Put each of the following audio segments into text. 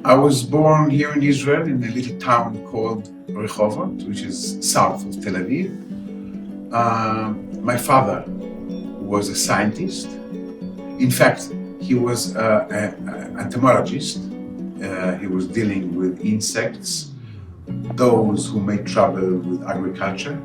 I was born here in Israel in a little town called Rehovot, which is south of Tel Aviv. My father was a scientist. In fact, he was an entomologist. He was dealing with insects, those who made trouble with agriculture.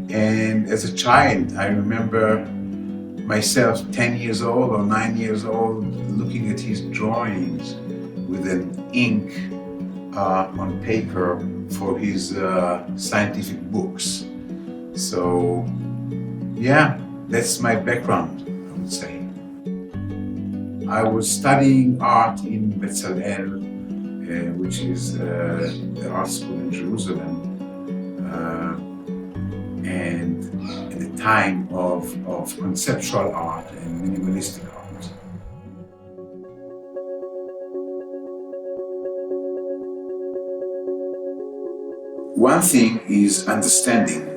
And as a child, I remember myself 10 years old or 9 years old looking at his drawings with an ink on paper for his scientific books. So yeah, that's my background, I would say. I was studying art in Bezalel, which is the art school in Jerusalem, and at the time of conceptual art and minimalistic art. One thing is understanding,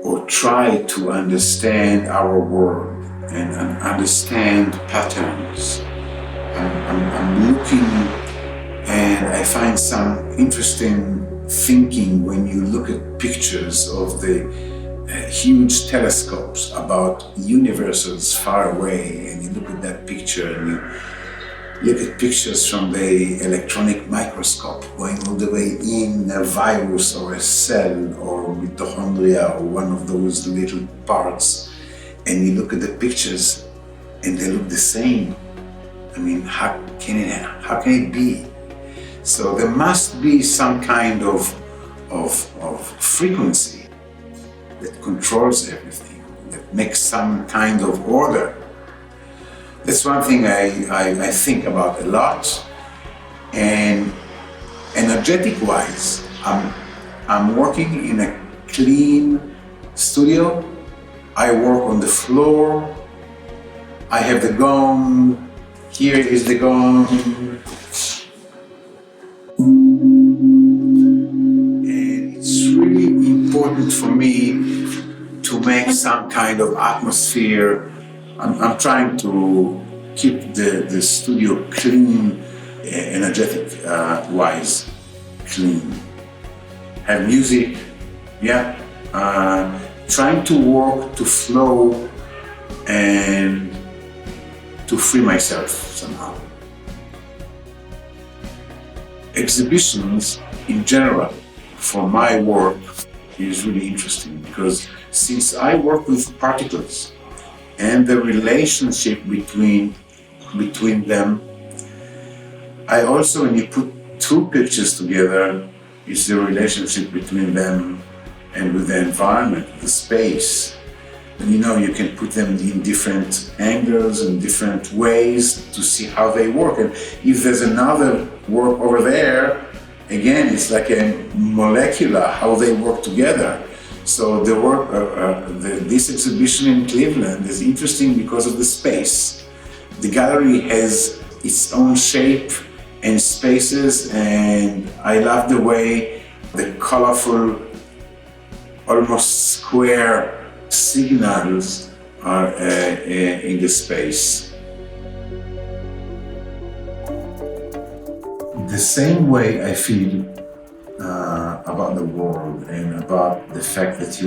or try to understand our world and understand patterns. I'm looking and I find some interesting thinking when you look at pictures of the huge telescopes about universes far away, and you look at that picture and you look at pictures from the electronic microscope going all the way in a virus or a cell or mitochondria or one of those little parts, and you look at the pictures and they look the same. I mean, how can it be? So there must be some kind of frequency that controls everything, that makes some kind of order. That's one thing I think about a lot. And energetic-wise, I'm working in a clean studio. I work on the floor. I have the gong. Here is the gong. And it's really important for me to make some kind of atmosphere. I'm trying to keep the studio clean, energetic wise, clean. Have music, yeah. Trying to work to flow and to free myself somehow. Exhibitions in general for my work is really interesting because since I work with particles and the relationship between them, I also, when you put two pictures together, it's the relationship between them and with the environment, the space. And you can put them in different angles and different ways to see how they work. And if there's another work over there, again, it's like a molecular, how they work together. So the work, this exhibition in Cleveland is interesting because of the space. The gallery has its own shape and spaces, and I love the way the colorful, almost square signals are in the space. The same way I feel about the world and about the fact that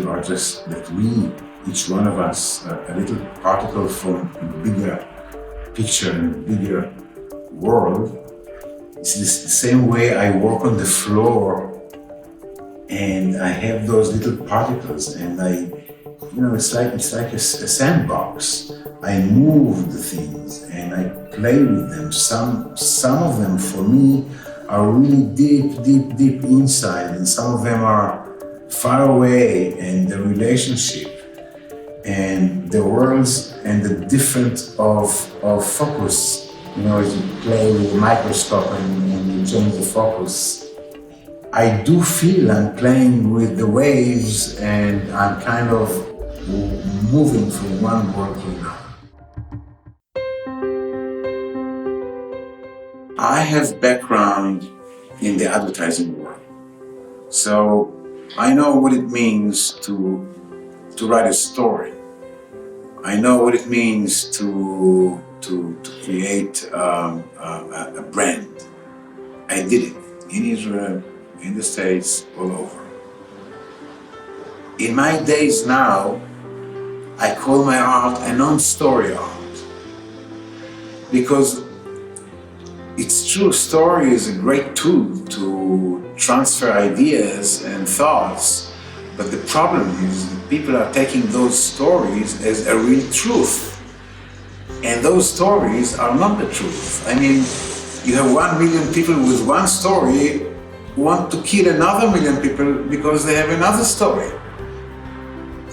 we, each one of us, a little particle from a bigger picture and a bigger world. It's the same way I walk on the floor and I have those little particles, and it's like a sandbox. I move the things and I play with them. Some of them for me are really deep inside, and some of them are far away, and the relationship and the worlds and the difference of focus. As you play with a microscope and you change the focus. I do feel I'm playing with the waves and I'm kind of moving from one world to another. I have background in the advertising world, so I know what it means to write a story. I know what it means to to create a brand. I did it in Israel, in the States, all over. In my days now, I call my art a non-story art, because it's true, story is a great tool to transfer ideas and thoughts, but the problem is that people are taking those stories as a real truth. And those stories are not the truth. I mean, you have 1 million people with one story who want to kill another million people because they have another story.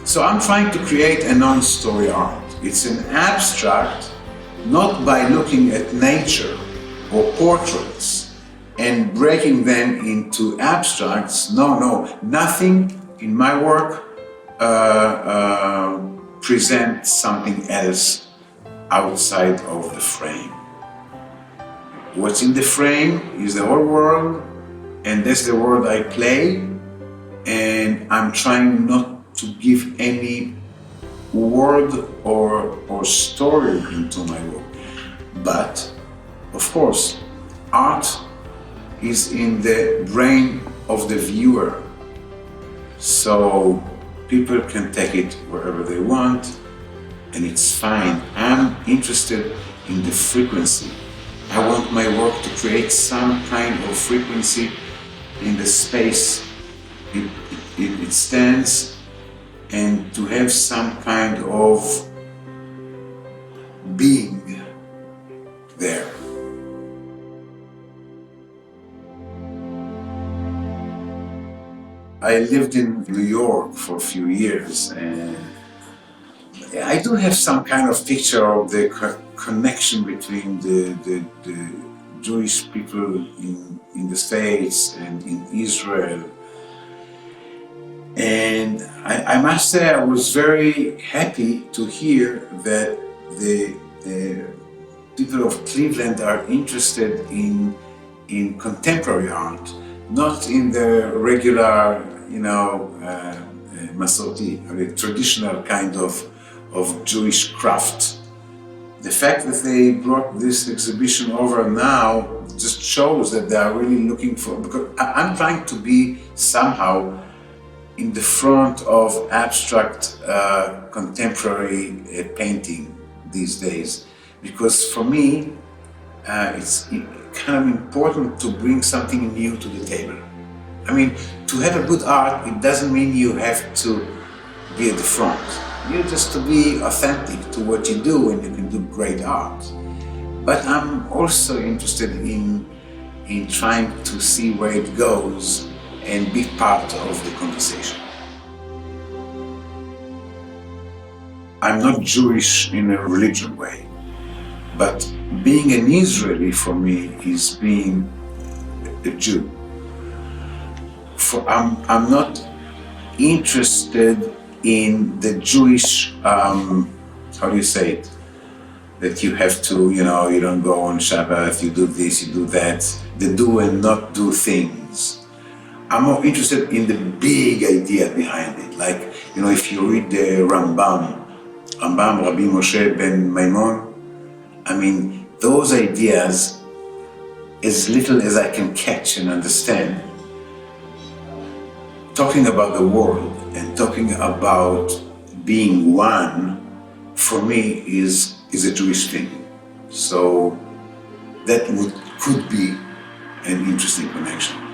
So I'm trying to create a non-story art. It's an abstract, not by looking at nature or portraits and breaking them into abstracts. No, nothing in my work presents something else outside of the frame. What's in the frame is the whole world, and that's the world I play, and I'm trying not to give any word or story into my work. But, of course, art is in the brain of the viewer, so people can take it wherever they want, and it's fine. I'm interested in the frequency. I want my work to create some kind of frequency in the space it stands, and to have some kind of being there. I lived in New York for a few years, and I do have some kind of picture of the connection between the Jewish people in the States and in Israel. And I must say I was very happy to hear that the people of Cleveland are interested in contemporary art, not in the regular, Masorti, or the traditional kind of Jewish craft. The fact that they brought this exhibition over now just shows that they are really looking for, because I'm trying to be somehow in the front of abstract contemporary painting these days, because for me it's kind of important to bring something new to the table. I mean, to have a good art, it doesn't mean you have to be at the front. You just to be authentic to what you do, and you can do great art. But I'm also interested in trying to see where it goes and be part of the conversation. I'm not Jewish in a religion way, but being an Israeli for me is being a Jew. I'm not interested in the Jewish, how do you say it? That you have to, you don't go on Shabbat, you do this, you do that, the do and not do things. I'm more interested in the big idea behind it. Like, if you read the Rambam, Rabbi Moshe ben Maimon, I mean, those ideas, as little as I can catch and understand, talking about the world and talking about being one, for me is a Jewish thing. So that could be an interesting connection.